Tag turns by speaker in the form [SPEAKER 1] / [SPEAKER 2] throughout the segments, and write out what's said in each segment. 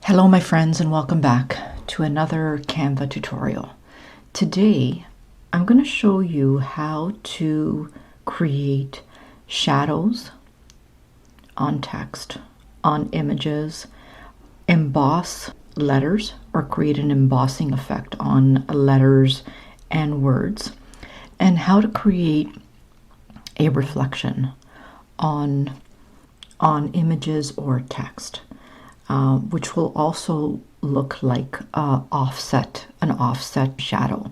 [SPEAKER 1] Hello my friends, and welcome back to another Canva tutorial. Today I'm going to show you how to create shadows on text, on images, emboss letters, or create an embossing effect on letters and words, and how to create a reflection on images or text. Which will also look like an offset shadow.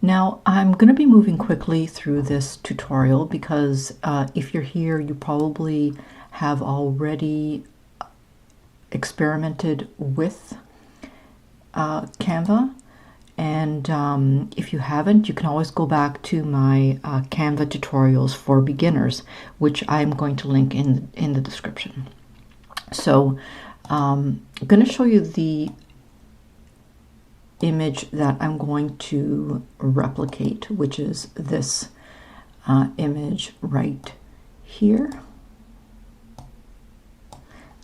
[SPEAKER 1] Now I'm going to be moving quickly through this tutorial because if you're here, you probably have already experimented with Canva. And if you haven't, you can always go back to my Canva tutorials for beginners, which I'm going to link in the description. So I'm going to show you the image that I'm going to replicate, which is this image right here.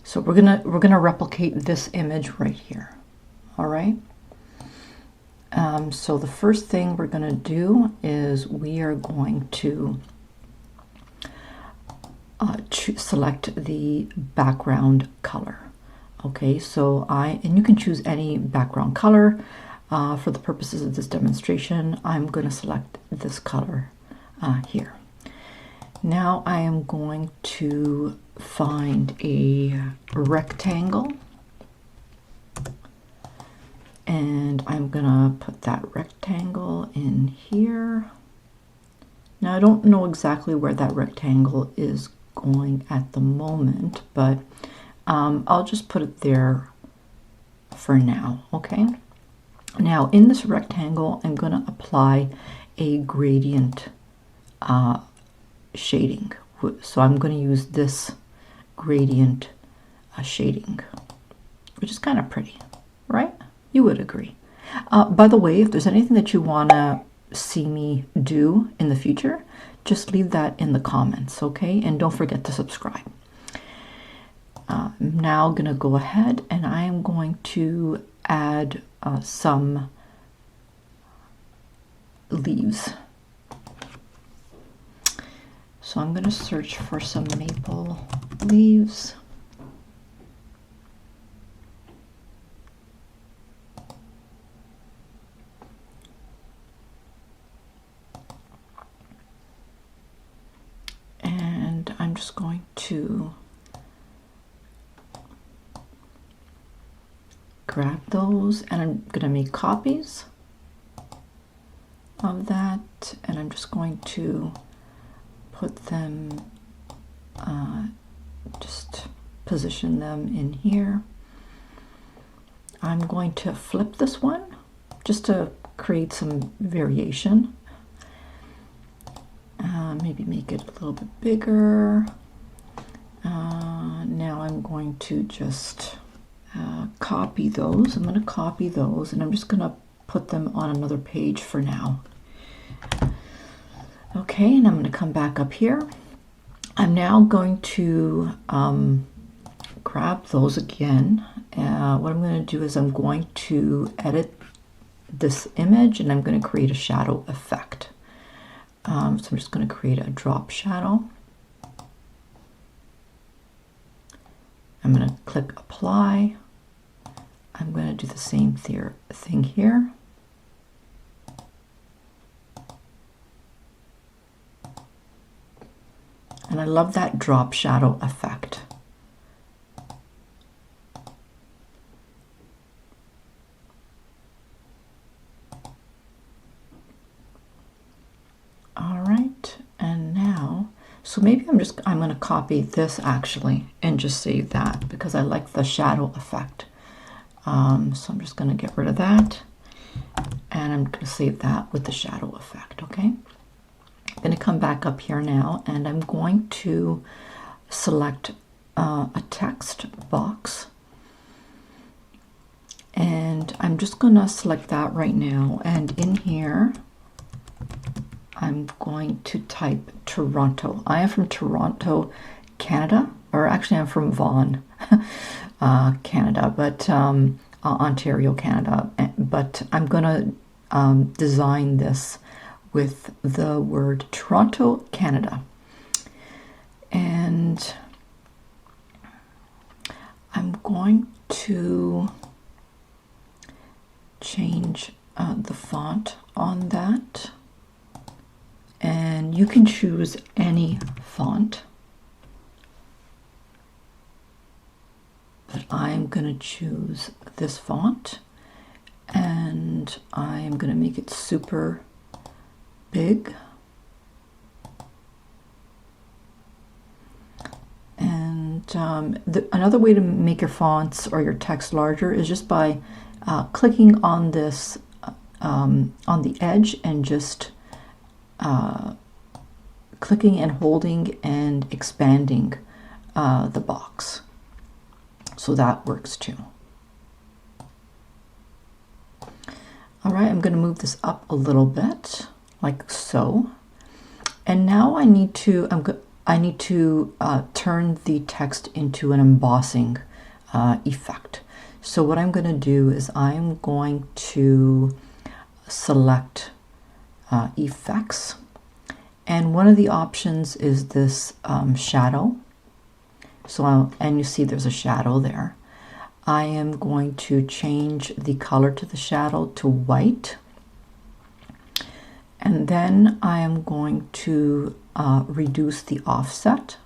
[SPEAKER 1] So we're gonna replicate this image right here. All right. So the first thing we're going to do is we are going to select the background color. Okay, so and you can choose any background color. For the purposes of this demonstration, I'm going to select this color here. Now I am going to find a rectangle. And I'm gonna put that rectangle in here. Now I don't know exactly where that rectangle is going at the moment, but I'll just put it there for now, okay? Now in this rectangle, I'm gonna apply a gradient shading. So I'm gonna use this gradient shading, which is kind of pretty, right? You would agree. By the way, if there's anything that you want to see me do in the future, just leave that in the comments, okay? And don't forget to subscribe. I'm now going to go ahead and I am going to add some leaves. So I'm going to search for some maple leaves. I'm just going to grab those and I'm going to make copies of that, and I'm just going to put them, just position them in here. I'm going to flip this one just to create some variation. Maybe make it a little bit bigger. Now I'm going to just copy those. I'm going to copy those and I'm just going to put them on another page for now. Okay, and I'm going to come back up here. I'm now going to grab those again. What I'm going to do is I'm going to edit this image and I'm going to create a shadow effect. So I'm just going to create a drop shadow. I'm going to click apply. I'm going to do the same thing here. And I love that drop shadow effect. So maybe I'm going to copy this actually and just save that because I like the shadow effect. So I'm just going to get rid of that and I'm going to save that with the shadow effect, okay? I'm going to come back up here now and I'm going to select a text box. And I'm just going to select that right now. And in here, I'm going to type Toronto. I am from Toronto, Canada, or actually I'm from Vaughan, Canada, but Ontario, Canada. But I'm gonna design this with the word Toronto, Canada. And I'm going to change the font on that. And you can choose any font. But I'm going to choose this font. And I'm going to make it super big. And another way to make your fonts or your text larger is just by clicking on this on the edge and just clicking and holding and expanding the box. So that works too. All right, I'm going to move this up a little bit, like so. And now I need to turn the text into an embossing effect. So what I'm going to do is I'm going to select effects, and one of the options is this shadow. So and you see there's a shadow there. I am going to change the color to the shadow to white, and then I am going to reduce the offset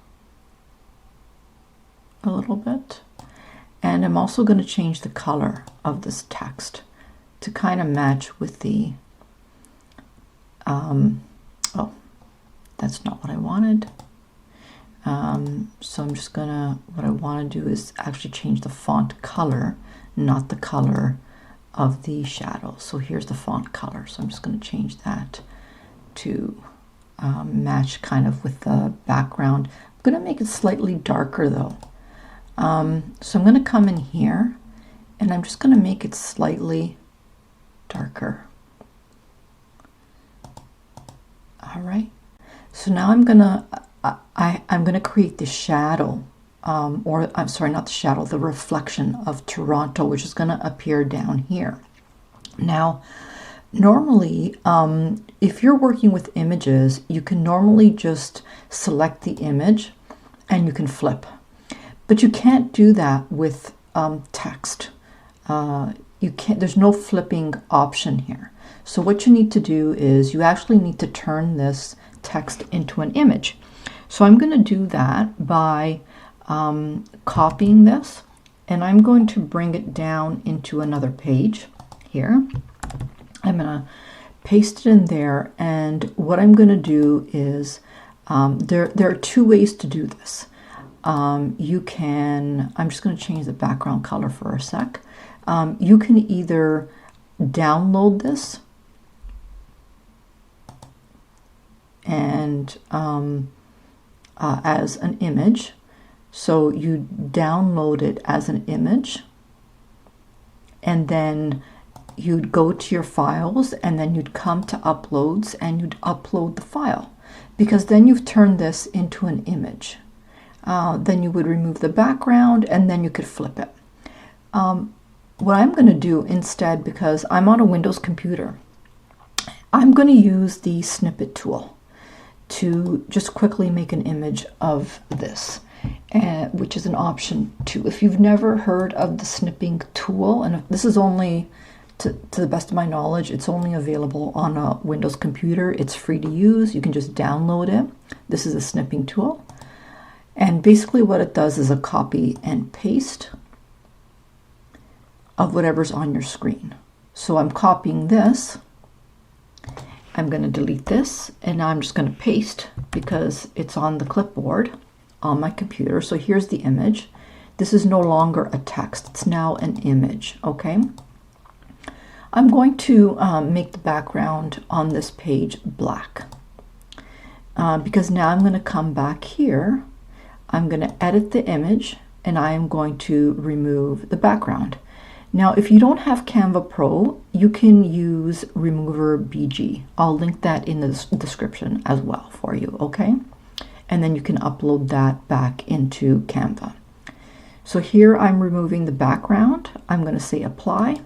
[SPEAKER 1] a little bit, and I'm also going to change the color of this text to kind of match with the oh, that's not what I wanted. So I'm just gonna, what I want to do is actually change the font color, not the color of the shadow. So here's the font color. So I'm just going to change that to match kind of with the background. I'm going to make it slightly darker though. So I'm going to come in here and I'm just going to make it slightly darker. All right. So now I'm gonna create the shadow, or I'm sorry, not the shadow, the reflection of Toronto, which is gonna appear down here. Now, normally, if you're working with images, you can normally just select the image and you can flip, but you can't do that with text. You can't. There's no flipping option here. So what you need to do is you actually need to turn this text into an image. So I'm going to do that by copying this, and I'm going to bring it down into another page here. I'm going to paste it in there, and what I'm going to do is there are two ways to do this. You can, I'm just going to change the background color for a sec. You can either download this and as an image. So you download it as an image, and then you'd go to your files, and then you'd come to uploads and you'd upload the file, because then you've turned this into an image. Then you would remove the background and then you could flip it. What I'm going to do instead, because I'm on a Windows computer, I'm going to use the snippet tool to just quickly make an image of this, which is an option too. If you've never heard of the snipping tool, and this is only, to the best of my knowledge, it's only available on a Windows computer. It's free to use. You can just download it. This is a snipping tool. And basically what it does is a copy and paste of whatever's on your screen. So I'm copying this. I'm going to delete this, and now I'm just going to paste because it's on the clipboard on my computer. So here's the image. This is no longer a text. It's now an image, okay? I'm going to make the background on this page black because now I'm going to come back here. I'm going to edit the image, and I am going to remove the background. Now, if you don't have Canva Pro, you can use Remover BG. I'll link that in the description as well for you, okay? And then you can upload that back into Canva. So here I'm removing the background. I'm going to say apply.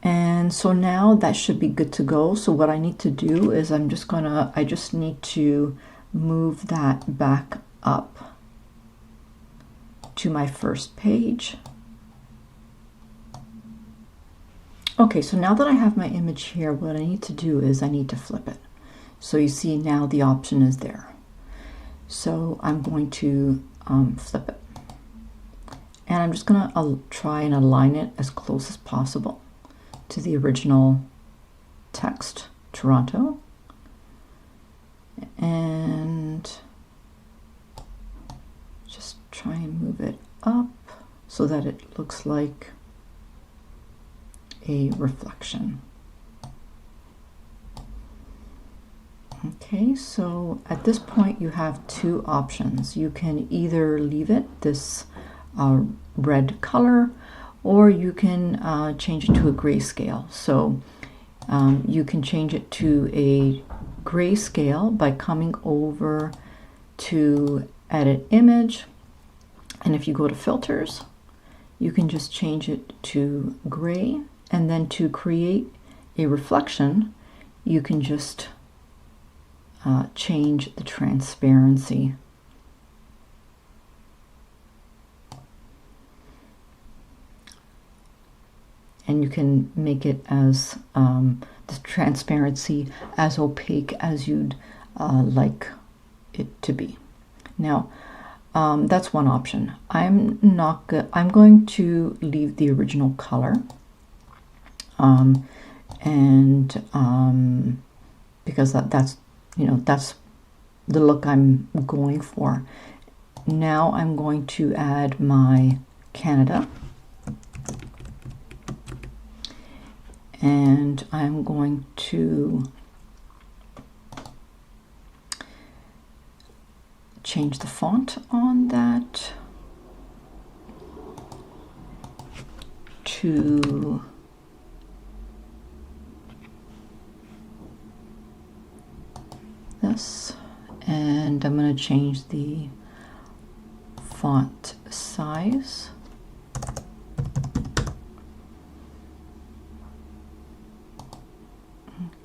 [SPEAKER 1] And so now that should be good to go. So what I need to do is I just need to move that back up to my first page. Okay, so now that I have my image here, what I need to do is I need to flip it. So you see now the option is there. So I'm going to flip it. And I'm just going to try and align it as close as possible to the original text, Toronto. And just try and move it up so that it looks like a reflection. Okay, so at this point you have two options. You can either leave it this red color, or you can change it to a grayscale. So you can change it to a grayscale by coming over to edit image, and if you go to filters, you can just change it to gray, and then to create a reflection you can just change the transparency. And you can make it as the transparency as opaque as you'd like it to be. Now that's one option. I'm going to leave the original color, because that's that's the look I'm going for. Now I'm going to add my Canada, and I'm going to change the font on that to this, and I'm going to change the font size.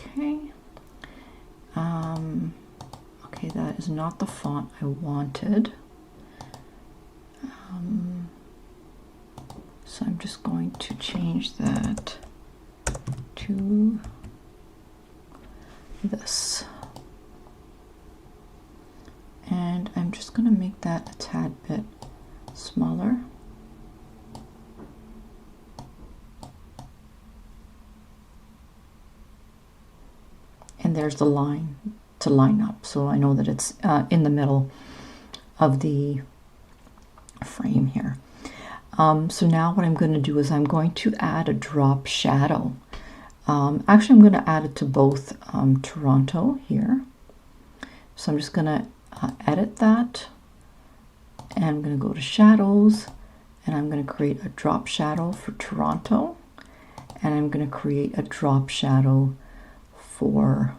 [SPEAKER 1] Okay. Okay, that is not the font I wanted. So I'm just going to change that to this. And I'm just going to make that a tad bit smaller. And there's the line to line up, so I know that it's in the middle of the frame here. So now what I'm going to do is I'm going to add a drop shadow. Actually, I'm going to add it to both Toronto here. So I'm just going to edit that, and I'm going to go to shadows, and I'm going to create a drop shadow for Toronto, and I'm going to create a drop shadow for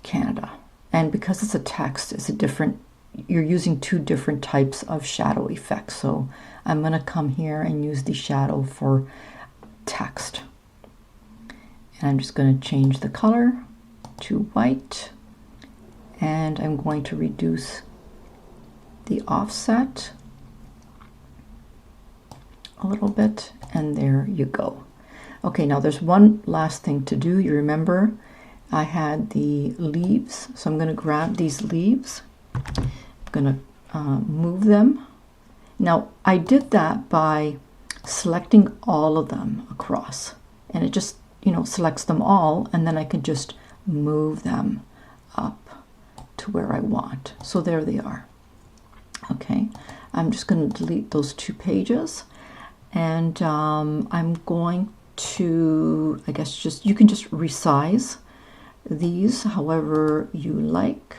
[SPEAKER 1] Canada. And because it's a text, it's a different, you're using two different types of shadow effects. So I'm going to come here and use the shadow for text, and I'm just going to change the color to white, and I'm going to reduce the offset a little bit, and there you go. Okay, now there's one last thing to do. You remember I had the leaves, so I'm going to grab these leaves. I'm going to move them. Now I did that by selecting all of them across, and it just selects them all, and then I can just move them up to where I want. So there they are. Okay, I'm just going to delete those two pages, and I'm going to, I guess, you can just resize these however you like,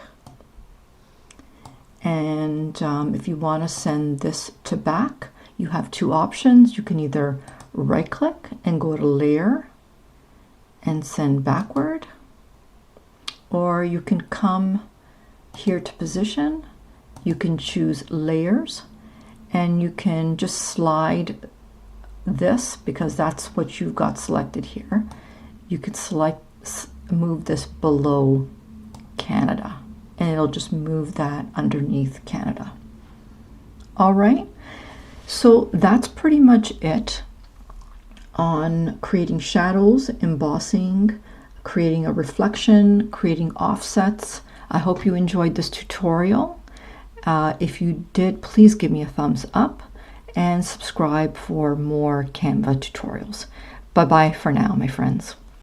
[SPEAKER 1] And if you want to send this to back, you have two options. You can either right click and go to layer and send backward, or you can come here to position. You can choose layers, and you can just slide this, because that's what you've got selected here. You could move this below Canada, and it'll just move that underneath Canada. All right, so that's pretty much it on creating shadows, embossing, creating a reflection, creating offsets. I hope you enjoyed this tutorial. If you did, please give me a thumbs up and subscribe for more Canva tutorials. Bye-bye for now, my friends.